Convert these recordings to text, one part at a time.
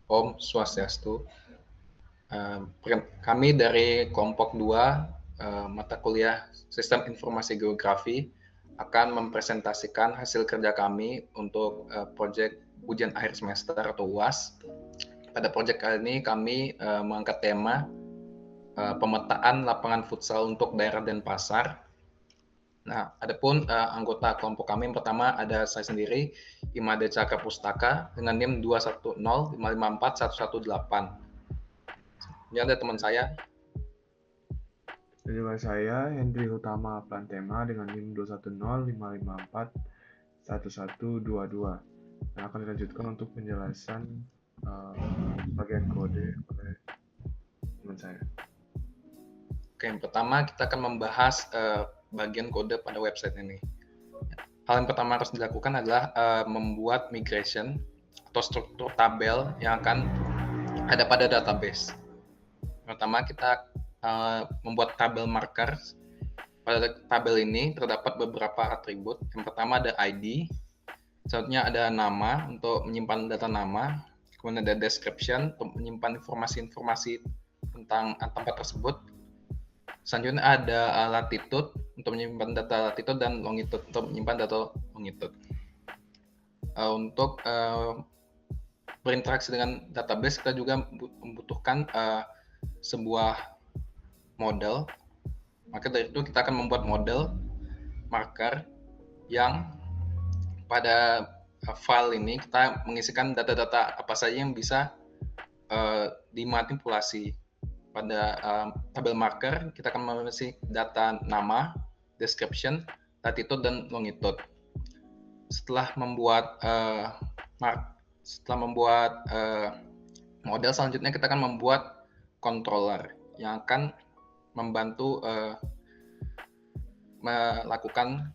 Om Swastiastu. Kami dari kelompok 2 mata kuliah Sistem Informasi Geografi akan mempresentasikan hasil kerja kami untuk proyek ujian akhir semester atau UAS. Pada proyek kali ini kami mengangkat tema pemetaan lapangan futsal untuk daerah Denpasar. Nah, adapun anggota kelompok kami yang pertama ada saya sendiri, Imade Cakra Pustaka dengan NIM 210554118. Ini ada teman saya. Dan juga saya, Hendri Utama Plantema dengan NIM 21055411122. Nah, akan dilanjutkan untuk penjelasan bagian kode oleh teman saya. Oke, yang pertama kita akan membahas bagian kode pada website ini. Hal yang pertama harus dilakukan adalah membuat migration atau struktur tabel yang akan ada pada database. Pertama kita membuat tabel marker. Pada tabel ini terdapat beberapa atribut. Yang pertama ada ID, selanjutnya ada nama untuk menyimpan data nama, kemudian ada description untuk menyimpan informasi-informasi tentang tempat tersebut. Selanjutnya ada latitude untuk menyimpan data latitude dan longitude untuk menyimpan data longitude. Untuk berinteraksi dengan database kita juga membutuhkan sebuah model. Maka dari itu kita akan membuat model marker yang pada file ini kita mengisikan data-data apa saja yang bisa dimanipulasi. Pada tabel marker kita akan mengisi data nama, description, latitude, dan longitude. Setelah membuat model, selanjutnya kita akan membuat controller yang akan membantu melakukan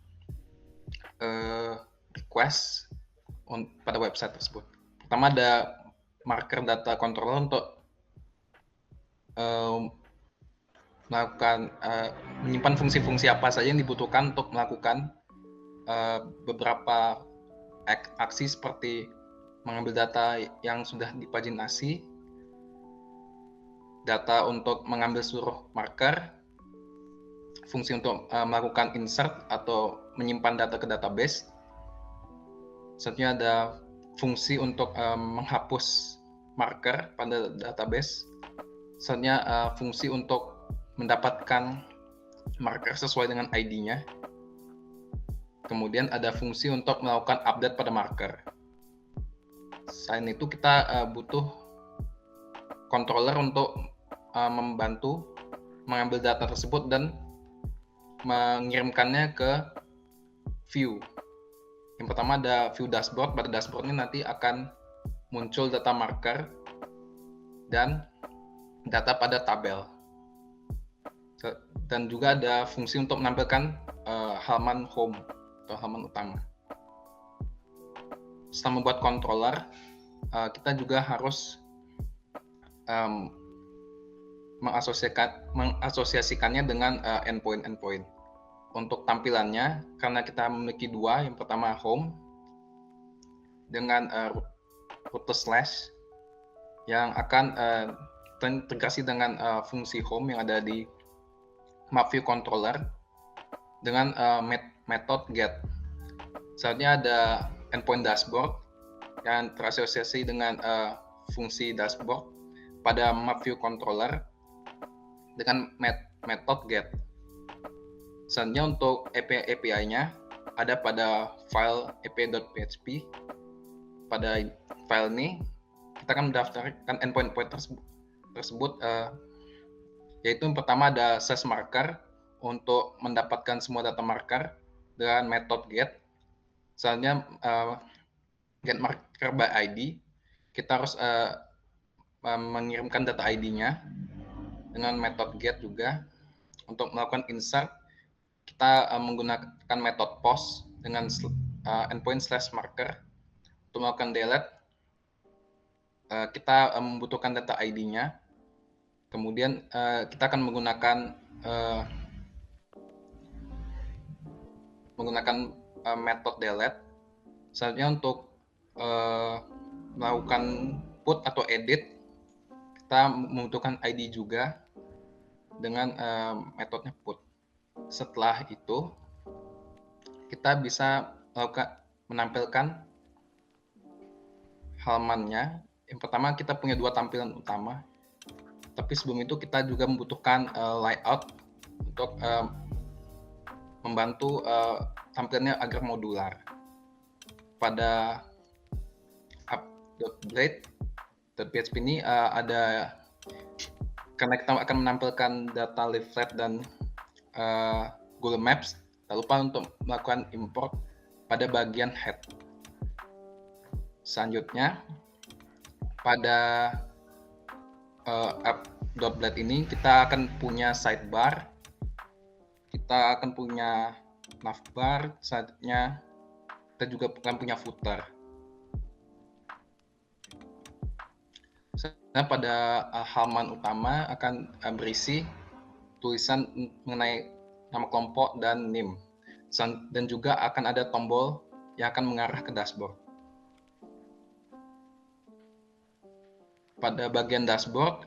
request pada website tersebut. Pertama ada marker data controller untuk melakukan menyimpan fungsi-fungsi apa saja yang dibutuhkan untuk melakukan beberapa aksi seperti mengambil data yang sudah dipaginasi, data untuk mengambil seluruh marker, fungsi untuk melakukan insert atau menyimpan data ke database. Selanjutnya ada fungsi untuk menghapus marker pada database. Selanjutnya fungsi untuk mendapatkan marker sesuai dengan ID-nya. Kemudian ada fungsi untuk melakukan update pada marker. Selain itu kita butuh controller untuk membantu mengambil data tersebut dan mengirimkannya ke view. Yang pertama ada view dashboard. Pada dashboard ini nanti akan muncul data marker dan data pada tabel. Dan juga ada fungsi untuk menampilkan halaman home atau halaman utama. Setelah membuat controller, kita juga harus mengasosiasikannya dengan endpoint. Untuk tampilannya, karena kita memiliki dua, yang pertama home dengan root slash yang akan terintegrasi dengan fungsi home yang ada di map view controller dengan method get. Selanjutnya ada endpoint dashboard yang terasosiasi dengan fungsi dashboard pada map view controller dengan method get. Selanjutnya untuk API-nya ada pada file api.php. Pada file ini kita akan mendaftarkan endpoint tersebut yaitu yang pertama ada size marker untuk mendapatkan semua data marker dengan method get. Selanjutnya get marker by ID, kita harus mengirimkan data ID-nya dengan method get juga. Untuk melakukan insert kita menggunakan method post dengan endpoint slash marker. Untuk melakukan delete kita membutuhkan data ID-nya. Kemudian kita akan menggunakan method delete. Selanjutnya untuk melakukan put atau edit, kita membutuhkan ID juga dengan metodenya put. Setelah itu, kita bisa menampilkan halamannya. Yang pertama, kita punya 2 tampilan utama. Tapi sebelum itu kita juga membutuhkan layout untuk membantu tampilannya agar modular. Pada app.blade.php ini ada, karena kita akan menampilkan data leaflet dan Google Maps, tak lupa untuk melakukan import pada bagian head. Selanjutnya, pada app.blade ini kita akan punya sidebar, kita akan punya navbar, selanjutnya kita juga akan punya footer. Nah, pada halaman utama akan berisi tulisan mengenai nama kelompok dan NIM, dan juga akan ada tombol yang akan mengarah ke dashboard. Pada bagian dashboard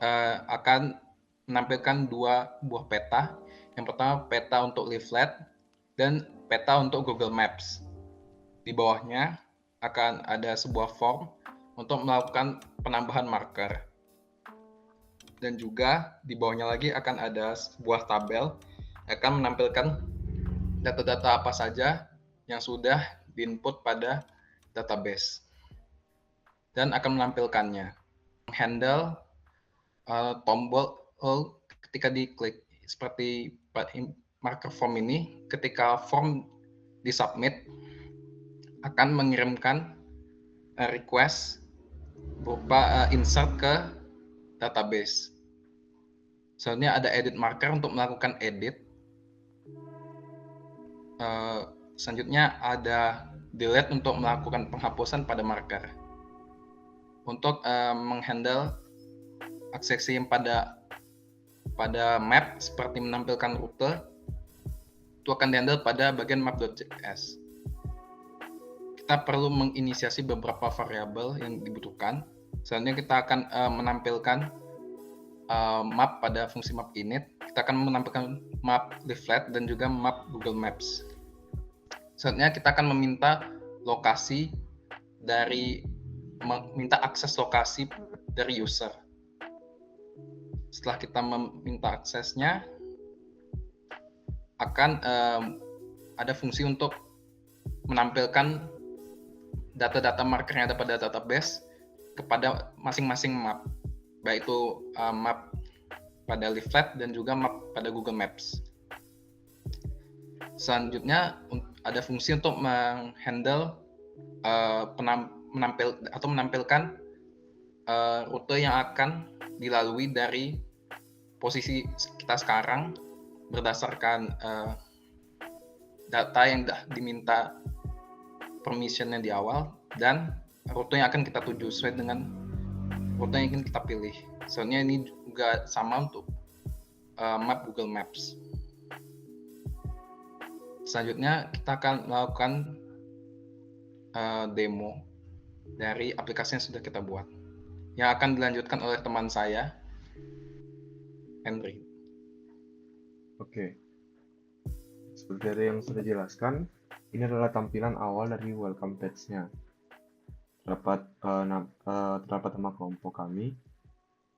akan menampilkan 2 buah peta. Yang pertama peta untuk leaflet dan peta untuk Google Maps. Di bawahnya akan ada sebuah form untuk melakukan penambahan marker. Dan juga di bawahnya lagi akan ada sebuah tabel yang akan menampilkan data-data apa saja yang sudah diinput pada database dan akan menampilkannya. Handle tombol ketika diklik seperti marker form ini, ketika form disubmit akan mengirimkan request berupa insert ke database. Selanjutnya ada edit marker untuk melakukan edit. Selanjutnya ada delete untuk melakukan penghapusan pada marker. Untuk menghandle aksesi yang pada map seperti menampilkan rute, itu akan dihandle pada bagian map.js. Kita perlu menginisiasi beberapa variabel yang dibutuhkan. Selanjutnya kita akan menampilkan map pada fungsi map init. Kita akan menampilkan map leaflet dan juga map Google Maps. Selanjutnya kita akan meminta akses lokasi dari user. Setelah kita meminta aksesnya, akan ada fungsi untuk menampilkan data-data marker yang ada pada database kepada masing-masing map, baik itu map pada leaflet dan juga map pada Google Maps. Selanjutnya ada fungsi untuk menghandle menampilkan rute yang akan dilalui dari posisi kita sekarang berdasarkan data yang diminta permissionnya di awal dan rute yang akan kita tuju sesuai dengan rute yang ingin kita pilih. Soalnya ini juga sama untuk map Google Maps. Selanjutnya kita akan melakukan demo dari aplikasi yang sudah kita buat, yang akan dilanjutkan oleh teman saya, Henry. Oke. Seperti yang sudah dijelaskan, ini adalah tampilan awal dari welcome page-nya. Terdapat nama kelompok kami,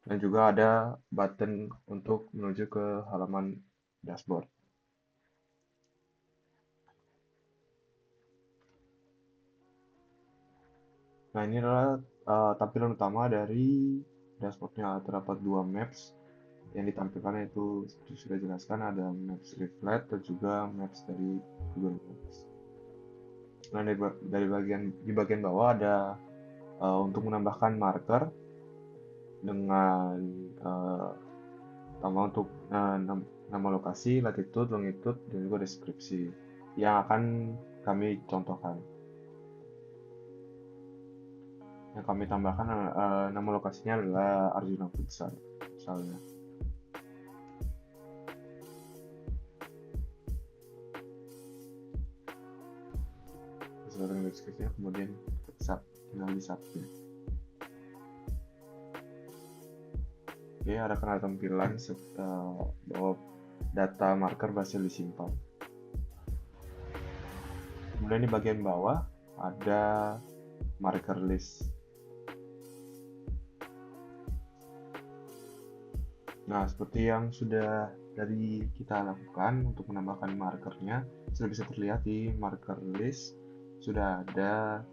dan juga ada button untuk menuju ke halaman dashboard. Nah, ini adalah tampilan utama dari dashboardnya. Terdapat 2 maps yang ditampilkan, yaitu sudah jelaskan ada maps leaflet dan juga maps dari Google Maps. Nah, di bagian bawah ada untuk menambahkan marker dengan tambah untuk nama lokasi, latitude, longitude, dan juga deskripsi yang akan kami contohkan. Yang kami tambahkan nama lokasinya adalah Arjuna Futsal misalnya. Sesuai dengan deskripsinya, kemudian tinggal di submit. Oke, ada karena tampilan bahwa data marker berhasil disimpan. Kemudian di bagian bawah ada marker list. Nah, seperti yang sudah dari kita lakukan untuk menambahkan markernya, sudah bisa terlihat di marker list sudah ada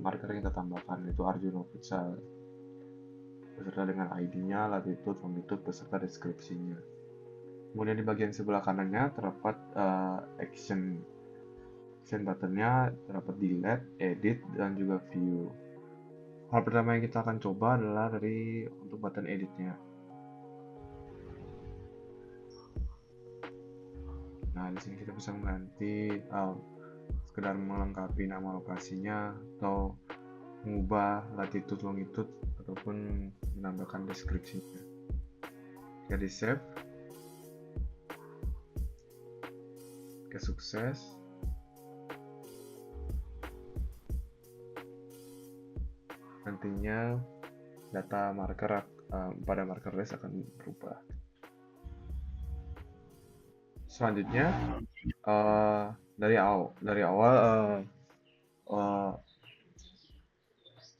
marker yang kita tambahkan, yaitu Arjuna Futsal beserta dengan ID-nya, latitude, longitude, beserta deskripsinya. Kemudian di bagian sebelah kanannya terdapat action buttonnya, terdapat delete, edit, dan juga view. Hal pertama yang kita akan coba adalah untuk button editnya. Nah, di sini kita bisa mengganti sekedar melengkapi nama lokasinya atau mengubah latitude, longitude, ataupun menambahkan deskripsinya. Jika di save, jika sukses, nantinya data marker pada marker list akan berubah. Selanjutnya, dari awal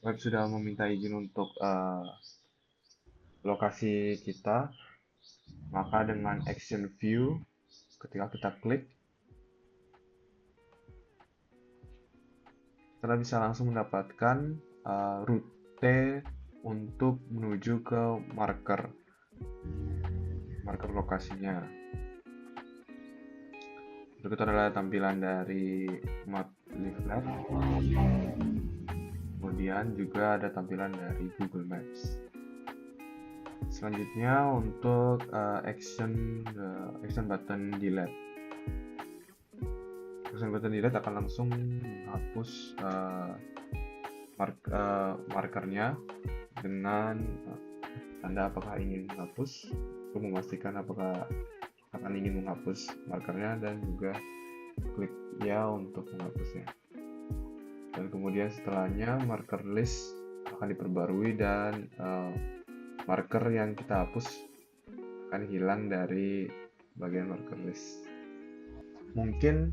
web sudah meminta izin untuk lokasi kita, maka dengan action view, ketika kita klik, kita bisa langsung mendapatkan rute untuk menuju ke marker lokasinya. Berikut adalah tampilan dari map leaflet. Kemudian juga ada tampilan dari Google Maps. Selanjutnya untuk action button delete. Action button delete akan langsung menghapus markernya dengan tanda apakah ingin menghapus, untuk memastikan apakah akan ingin menghapus markernya, dan juga klik ya untuk menghapusnya. Dan kemudian setelahnya marker list akan diperbarui dan marker yang kita hapus akan hilang dari bagian marker list. Mungkin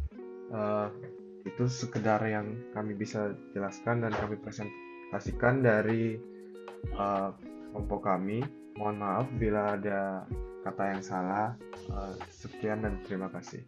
itu sekedar yang kami bisa jelaskan dan kami presentasikan dari kelompok kami. Mohon maaf bila ada kata yang salah. Sekian dan terima kasih.